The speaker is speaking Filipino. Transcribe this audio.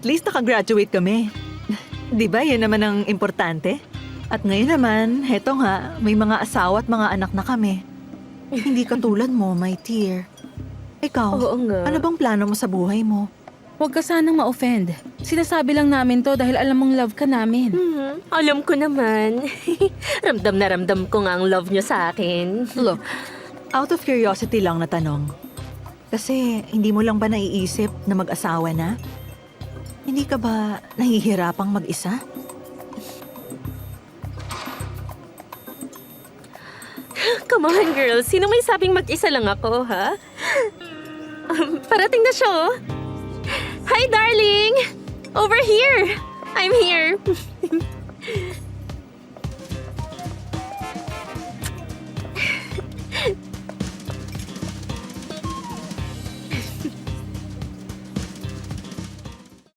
At least nakagraduate kami. Di ba, yan naman ang importante? At ngayon naman, heto nga, may mga asawa at mga anak na kami. Hindi katulad mo, my dear. Ikaw, Oo nga. ano bang plano mo sa buhay mo? Huwag ka sanang ma-offend. Sinasabi lang namin to dahil alam mong love ka namin. Alam ko naman. Ramdam na ramdam ko nga ang love niyo sa akin. Look, out of curiosity lang na tanong. Kasi hindi mo lang ba naiisip na mag-asawa na? Hindi ka ba nahihirapang mag-isa? Come on, girls. Sino may sabing mag-isa lang ako, ha? Parating na siya, oh. Hi, darling! Over here! I'm here.